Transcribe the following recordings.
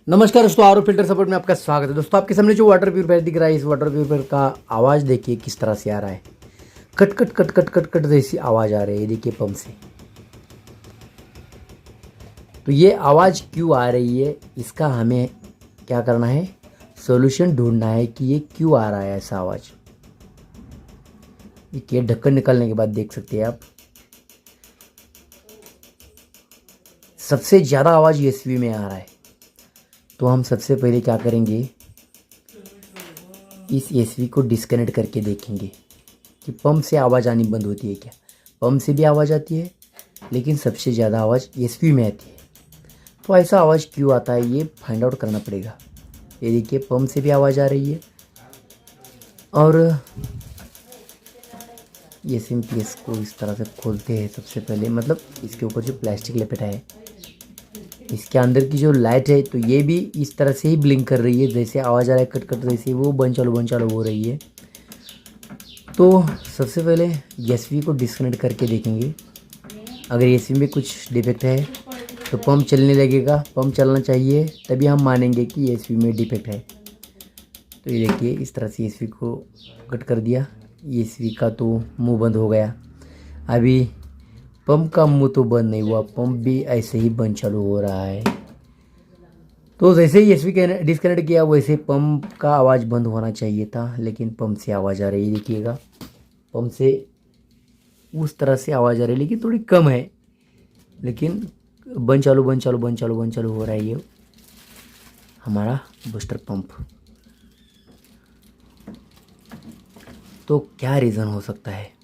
नमस्कार दोस्तों, are filter support में आपका स्वागत है। दोस्तों आपके सामने जो वाटर प्यूरिफायर दिख रहा है, इस वाटर प्यूरिफायर का आवाज़ देखिए किस तरह से आ रहा है। Cut cut cut cut cut cut जैसी आवाज़ आ रही है, देखिए पंप से। तो ये आवाज़ क्यों आ रही है, इसका हमें क्या करना है, सॉल्यूशन ढूंढना है कि ये क्यों आ रहा है ऐसा आवाज़। ये ढक्कन निकालने के बाद देख सकते हैं आप, सबसे ज़्यादा आवाज़ यूएसबी में आ रहा है। तो हम सबसे पहले क्या करेंगे, इस यूएसबी को डिस्कनेक्ट करके देखेंगे कि पंप से आवाज़ आनी बंद होती है क्या। पंप से भी आवाज़ आती है, लेकिन सबसे ज़्यादा आवाज़ यूएसबी में आती है। तो ऐसा आवाज़ क्यों आता है, ये फाइंड आउट करना पड़ेगा। ये देखिए पंप से भी आवाज़ आ रही है, और एसएमपीएस को इस तरह से खोलते हैं सबसे पहले। मतलब इसके ऊपर जो प्लास्टिक लपेटा है, इसके अंदर की जो लाइट है, तो ये भी इस तरह से ही ब्लिंक कर रही है, जैसे आवाज़ आ रहा है कट कट, जैसे वो बंद चालू हो रही है। तो सबसे पहले एसवी को डिस्कनेक्ट करके देखेंगे। अगर एसवी में कुछ डिफेक्ट है तो पंप चलने लगेगा, पंप चलना चाहिए, तभी हम मानेंगे कि एसवी में डिफेक्ट है। तो ये देखिए इस तरह से एसवी को कट कर दिया। एसवी का तो मुंह बंद हो गया। अभी पंप का मुंह तो बंद नहीं हुआ, पंप भी ऐसे ही बंद चालू हो रहा है। तो जैसे ही एसवी डिस्कनेक्ट किया, वैसे पंप का आवाज़ बंद होना चाहिए था, लेकिन पंप से आवाज़ आ रही है। देखिएगा पंप से उस तरह से आवाज़ आ रही है, लेकिन थोड़ी कम है। लेकिन बंद चालू हो रहा है ये हमारा बूस्टर पंप। तो क्या रीज़न हो सकता है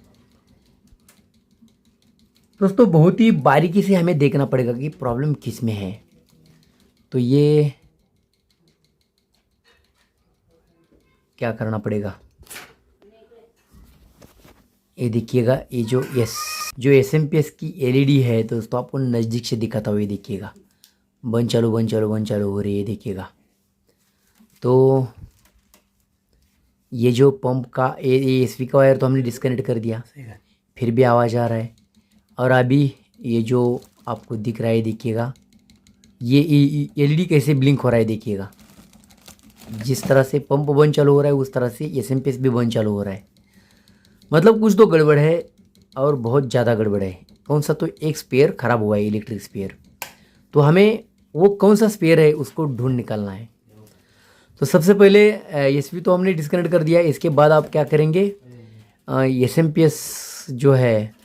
दोस्तों, बहुत ही बारीकी से हमें देखना पड़ेगा कि प्रॉब्लम किस में है। तो ये क्या करना पड़ेगा, ये देखिएगा, ये जो एसएमपीएस की एलईडी है दोस्तों, आपको नज़दीक से दिखाता हुआ, ये देखिएगा बंद चालू हो रही है। देखिएगा तो ये जो पंप का एसवी का वायर तो हमने डिस्कनेक्ट कर दिया, फिर भी आवाज़ आ रहा है। और अभी ये जो आपको दिख रहा है, देखिएगा ये एलईडी कैसे ब्लिंक हो रहा है। देखिएगा जिस तरह से पंप बंद चालू हो रहा है, उस तरह से एसएमपीएस भी बंद चालू हो रहा है। मतलब कुछ तो गड़बड़ है, और बहुत ज़्यादा गड़बड़ है। कौन सा, तो एक स्पेयर ख़राब हुआ है, इलेक्ट्रिक स्पेयर। तो हमें वो कौन सा स्पेयर है उसको ढूंढ निकालना है। तो सबसे पहले एसवी तो हमने डिस्कनेक्ट कर दिया। इसके बाद आप क्या करेंगे, एसएमपीएस जो है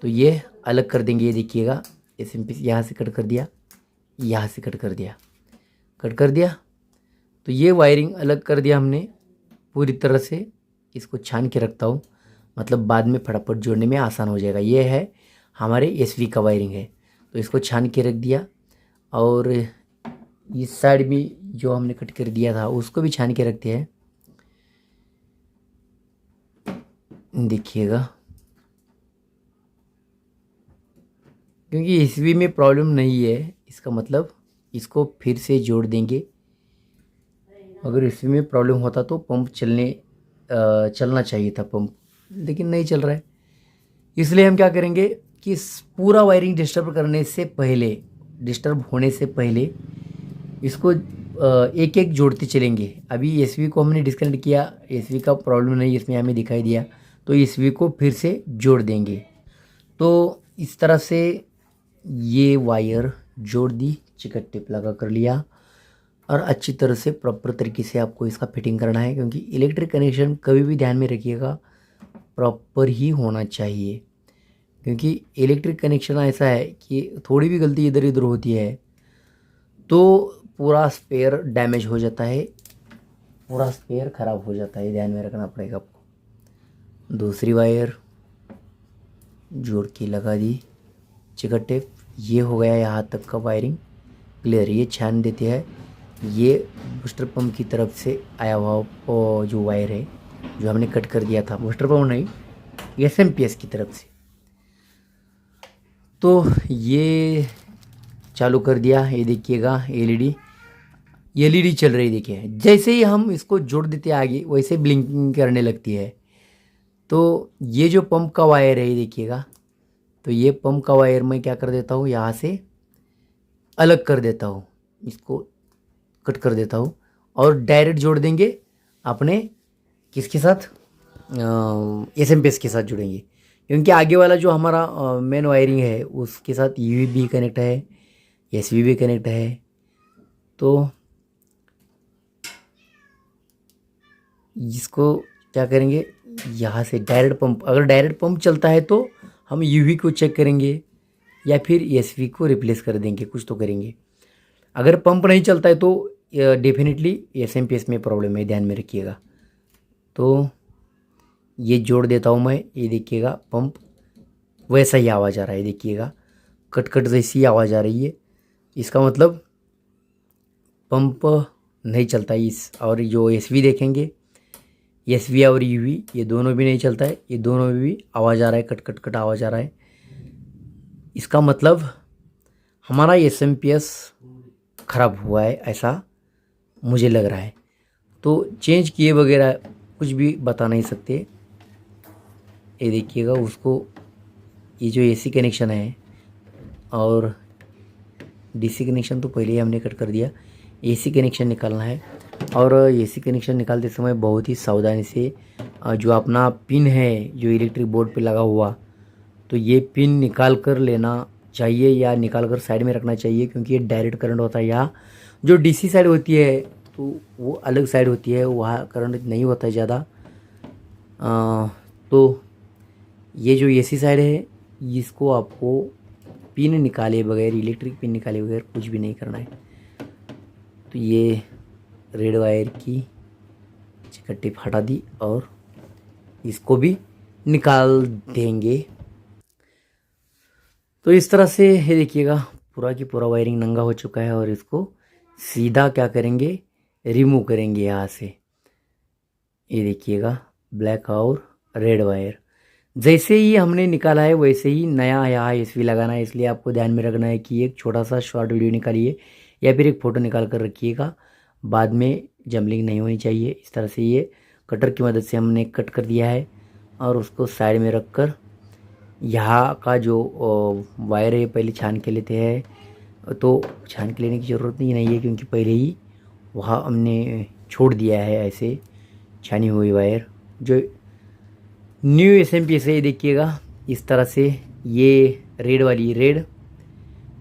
तो ये अलग कर देंगे। ये देखिएगा एसएमपीएस यहाँ से कट कर दिया, यहाँ से कट कर दिया। तो ये वायरिंग अलग कर दिया हमने पूरी तरह से। इसको छान के रखता हूँ, मतलब बाद में फटाफट जोड़ने में आसान हो जाएगा। ये है हमारे एसवी का वायरिंग है, तो इसको छान के रख दिया। और इस साइड भी जो हमने कट कर दिया था, उसको भी छान के रखते हैं। देखिएगा क्योंकि एसवी में प्रॉब्लम नहीं है, इसका मतलब इसको फिर से जोड़ देंगे। अगर एसवी में प्रॉब्लम होता तो पंप चलना चाहिए था पंप, लेकिन नहीं चल रहा है। इसलिए हम क्या करेंगे कि पूरा वायरिंग डिस्टर्ब होने से पहले इसको एक एक जोड़ते चलेंगे। अभी एसवी को हमने डिस्कनेक्ट किया, एसवी का प्रॉब्लम नहीं इसमें हमें दिखाई दिया, तो एसवी को फिर से जोड़ देंगे। तो इस तरह से ये वायर जोड़ दी, चिकट टेप लगा कर लिया, और अच्छी तरह से प्रॉपर तरीके से आपको इसका फिटिंग करना है। क्योंकि इलेक्ट्रिक कनेक्शन कभी भी ध्यान में रखिएगा, प्रॉपर ही होना चाहिए। क्योंकि इलेक्ट्रिक कनेक्शन ऐसा है कि थोड़ी भी गलती इधर उधर होती है तो पूरा स्पेयर डैमेज हो जाता है, पूरा स्पेयर ख़राब हो जाता है। ध्यान में रखना पड़ेगा आपको। दूसरी वायर जोड़ के लगा दी चिकट टेप। ये हो गया यहाँ तक का वायरिंग क्लियर। ये छान देते हैं, ये बूस्टर पंप की तरफ से आया हुआ जो वायर है, जो हमने कट कर दिया था, बूस्टर पंप नहीं, एसएमपीएस की तरफ से। तो ये चालू कर दिया। ये देखिएगा एलईडी चल रही, देखिए जैसे ही हम इसको जोड़ देते आगे, वैसे ब्लिंकिंग करने लगती है। तो ये जो पंप का वायर है, ये देखिएगा, तो ये पंप का वायर मैं क्या कर देता हूँ, यहाँ से अलग कर देता हूँ। इसको कट कर देता हूँ और डायरेक्ट जोड़ देंगे अपने किसके साथ, एसएमपीएस के साथ जुड़ेंगे, क्योंकि आगे वाला जो हमारा मेन वायरिंग है उसके साथ यूवीबी कनेक्ट है, एसवीबी कनेक्ट है। तो इसको क्या करेंगे, यहाँ से डायरेक्ट पंप, अगर डायरेक्ट पंप चलता है तो हम यूवी को चेक करेंगे या फिर एसवी को रिप्लेस कर देंगे, कुछ तो करेंगे। अगर पंप नहीं चलता है तो डेफिनेटली एसएमपीएस में प्रॉब्लम है, ध्यान में रखिएगा। तो ये जोड़ देता हूँ मैं, ये देखिएगा पंप वैसा ही आवाज़ आ रहा है, देखिएगा कट कट जैसी आवाज़ आ रही है, इसका मतलब पंप नहीं चलता इस। और जो एसवी देखेंगे, एसवी और यूवी ये दोनों भी नहीं चलता है, ये दोनों में भी आवाज़ आ रहा है, कट कट कट आवाज़ आ रहा है। इसका मतलब हमारा एसएमपीएस ख़राब हुआ है, ऐसा मुझे लग रहा है। तो चेंज किए वगैरह कुछ भी बता नहीं सकते। ये देखिएगा उसको, ये जो एसी कनेक्शन है और डीसी कनेक्शन तो पहले ही हमने कट कर दिया, एसी कनेक्शन निकालना है। और एसी कनेक्शन निकालते समय बहुत ही सावधानी से जो अपना पिन है जो इलेक्ट्रिक बोर्ड पे लगा हुआ, तो ये पिन निकाल कर लेना चाहिए या निकाल कर साइड में रखना चाहिए, क्योंकि ये डायरेक्ट करंट होता है। यहाँ जो डीसी साइड होती है तो वो अलग साइड होती है, वहाँ करंट नहीं होता है ज़्यादा। तो ये जो एसी साइड है इसको आपको पिन निकाले बगैर, इलेक्ट्रिक पिन निकाले बगैर कुछ भी नहीं करना है। तो ये रेड वायर की चिकट टिप हटा दी और इसको भी निकाल देंगे। तो इस तरह से ये देखिएगा पूरा की पूरा वायरिंग नंगा हो चुका है और इसको सीधा क्या करेंगे, रिमूव करेंगे यहाँ से। ये देखिएगा ब्लैक और रेड वायर जैसे ही हमने निकाला है वैसे ही नया यहाँ एसवी लगाना है, इसलिए आपको ध्यान में रखना है कि एक छोटा सा शॉर्ट वीडियो निकालिए या फिर एक फ़ोटो निकाल कर रखिएगा, बाद में जम्बलिंग नहीं होनी चाहिए। इस तरह से ये कटर की मदद से हमने कट कर दिया है और उसको साइड में रख कर यहाँ का जो वायर है पहले छान के लेते हैं। तो छान के लेने की ज़रूरत नहीं है क्योंकि पहले ही वहाँ हमने छोड़ दिया है ऐसे छानी हुई वायर। जो न्यू एसएमपीएस है देखिएगा इस तरह से, ये रेड वाली रेड,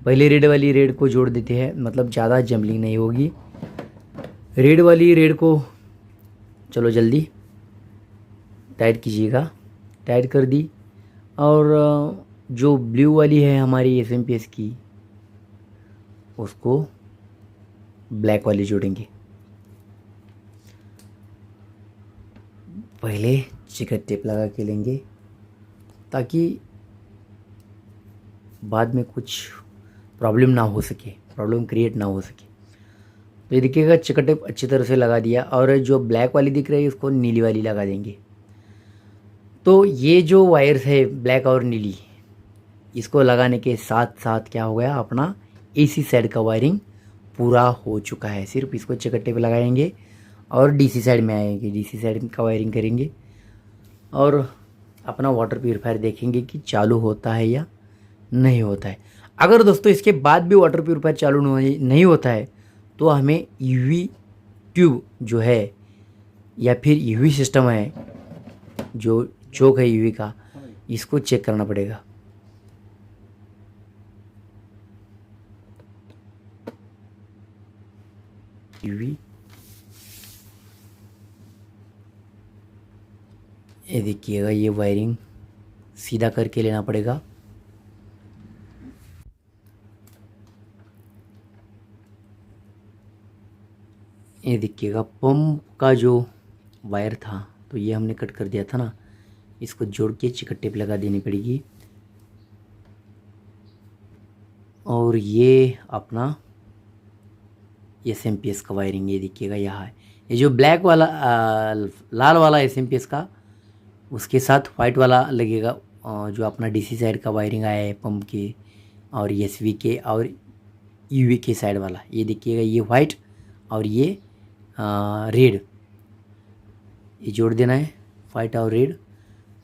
पहले रेड वाली रेड को जोड़ देते हैं, मतलब ज़्यादा जम्बलिंग नहीं होगी। रेड वाली रेड को चलो जल्दी टाइट कीजिएगा, टाइट कर दी। और जो ब्लू वाली है हमारी एसएमपीएस की उसको ब्लैक वाली जोड़ेंगे। पहले चिकट टेप लगा के लेंगे ताकि बाद में कुछ प्रॉब्लम ना हो सके, प्रॉब्लम क्रिएट ना हो सके। तो ये देखिएगा चिकट टेप अच्छी तरह से लगा दिया और जो ब्लैक वाली दिख रही है उसको नीली वाली लगा देंगे। तो ये जो वायर्स है ब्लैक और नीली, इसको लगाने के साथ साथ क्या हो गया, अपना एसी साइड का वायरिंग पूरा हो चुका है। सिर्फ इसको चिकट टेप लगाएंगे और डीसी साइड में आएंगे, डीसी साइड का वायरिंग करेंगे और अपना वाटर प्यूरीफायर देखेंगे कि चालू होता है या नहीं होता है। अगर दोस्तों इसके बाद भी वाटर प्यूरीफायर चालू नहीं होता है तो हमें यूवी ट्यूब जो है या फिर यूवी सिस्टम है, जो चोक है यूवी का, इसको चेक करना पड़ेगा। यूवी ये देखिएगा, ये वायरिंग सीधा करके लेना पड़ेगा। ये देखिएगा पंप का जो वायर था तो ये हमने कट कर दिया था ना, इसको जोड़ के चिकट टेप लगा देनी पड़ेगी। और ये अपना एसएमपीएस का वायरिंग ये देखिएगा यहाँ है। ये जो ब्लैक वाला लाल वाला एसएमपीएस का, उसके साथ वाइट वाला लगेगा जो अपना डीसी साइड का वायरिंग आया है पंप के और एसवी के और यूवी के साइड वाला। ये देखिएगा ये वाइट और ये रेड, ये जोड़ देना है वाइट और रेड।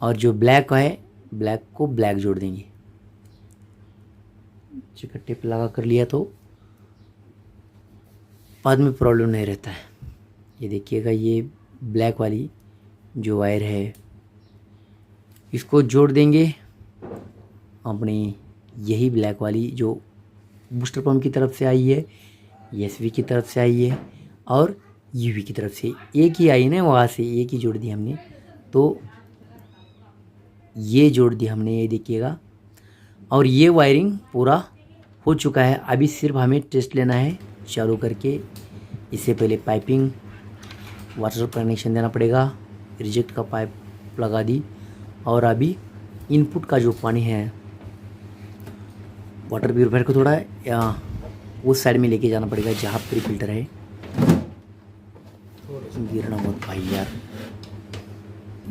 और जो ब्लैक है ब्लैक को ब्लैक जोड़ देंगे। चिकट टेप लगा कर लिया तो बाद में प्रॉब्लम नहीं रहता है। ये देखिएगा, ये ब्लैक वाली जो वायर है इसको जोड़ देंगे अपनी यही ब्लैक वाली जो बूस्टर पंप की तरफ से आई है, एसवी की तरफ से आई है और यूवी की तरफ से एक ही आई ना, वहाँ से एक ही जोड़ दी हमने। तो ये जोड़ दी हमने, ये देखिएगा। और ये वायरिंग पूरा हो चुका है। अभी सिर्फ हमें टेस्ट लेना है चालू करके। इससे पहले पाइपिंग वाटर कनेक्शन देना पड़ेगा, रिजेक्ट का पाइप लगा दी। और अभी इनपुट का जो पानी है वाटर प्यूरीफायर को थोड़ा उस साइड में लेके जाना पड़ेगा जहाँ प्री फिल्टर है। गिरना मत भाई यार।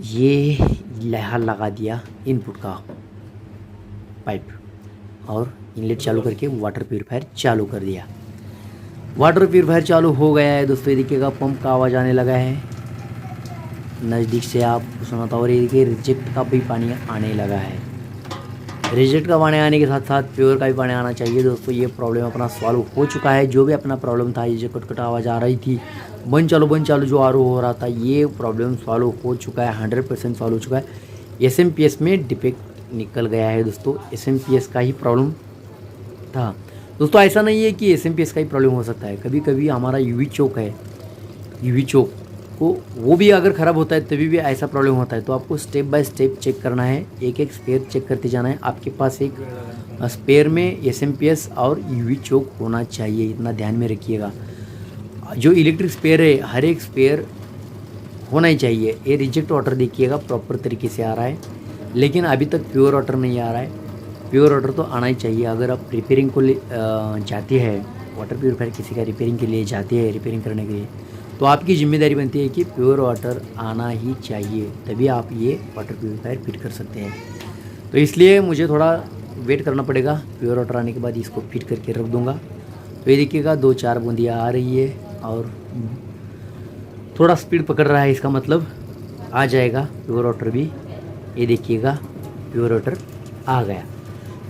ये लहर लगा दिया इनपुट का पाइप और इनलेट चालू करके वाटर प्यूरीफायर चालू कर दिया। वाटर प्यूरीफायर चालू हो गया है दोस्तों। ये देखिएगा पंप का आवाज़ आने लगा है नज़दीक से, आप सुनाता। और ये देखिए रिजेक्ट का भी पानी आने लगा है। रिजेक्ट का पानी आने के साथ साथ प्योर का भी पानी आना चाहिए दोस्तों। ये प्रॉब्लम अपना सॉल्व हो चुका है। जो भी अपना प्रॉब्लम था, ये जो कटकट आवाज़ आ रही थी, बंद चालू जो आर हो रहा था, ये प्रॉब्लम सॉल्व हो चुका है, 100% सॉल्व हो चुका है। एसएमपीएस में डिफेक्ट निकल गया है दोस्तों। एसएमपीएस का ही प्रॉब्लम था दोस्तों। ऐसा नहीं है कि एसएमपीएस का ही प्रॉब्लम हो सकता है, कभी कभी हमारा यूवी चोक है, यूवी चोक को वो भी अगर ख़राब होता है तभी भी ऐसा प्रॉब्लम होता है। तो आपको स्टेप बाय स्टेप चेक करना है, एक एक स्पेयर चेक करते जाना है। आपके पास एक स्पेयर में एसएमपीएस और यूवी चोक होना चाहिए, इतना ध्यान में रखिएगा। जो इलेक्ट्रिक स्पेयर है, हर एक स्पेयर होना ही चाहिए। ये रिजेक्ट वाटर देखिएगा प्रॉपर तरीके से आ रहा है, लेकिन अभी तक प्योर वाटर नहीं आ रहा है। प्योर वाटर तो आना ही चाहिए। अगर आप रिपेयरिंग को जाते हैं, वाटर प्योरीफायर किसी का रिपेयरिंग के लिए जाते हैं, रिपेयरिंग करने के लिए, तो आपकी जिम्मेदारी बनती है कि प्योर वाटर आना ही चाहिए, तभी आप ये वाटर प्योरीफायर फिट कर सकते हैं। तो इसलिए मुझे थोड़ा वेट करना पड़ेगा। प्योर वाटर आने के बाद इसको फिट करके रख दूँगा। तो ये देखिएगा 2-4 बूंदियाँ आ रही है और थोड़ा स्पीड पकड़ रहा है, इसका मतलब आ जाएगा प्योर वाटर भी। ये देखिएगा प्योर वाटर आ गया।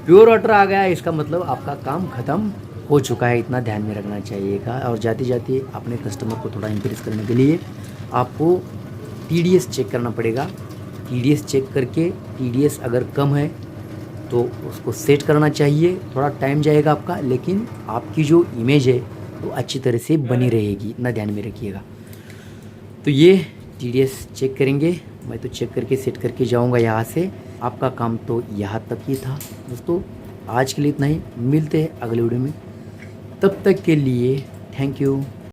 प्योर वाटर आ गया, इसका मतलब आपका काम ख़त्म हो चुका है, इतना ध्यान में रखना चाहिएगा। और जाते जाते अपने कस्टमर को थोड़ा इंप्रेस करने के लिए आपको टीडीएस चेक करना पड़ेगा। टीडीएस चेक करके टीडीएस अगर कम है तो उसको सेट करना चाहिए। थोड़ा टाइम जाएगा आपका, लेकिन आपकी जो इमेज है वो अच्छी तरह से बनी रहेगी, इतना ध्यान में रखिएगा। तो ये टीडीएस चेक करेंगे, मैं तो चेक करके सेट करके जाऊंगा यहाँ से। आपका काम तो यहाँ तक ही था दोस्तों। आज के लिए इतना ही, मिलते हैं अगले वीडियो में। तब तक के लिए थैंक यू।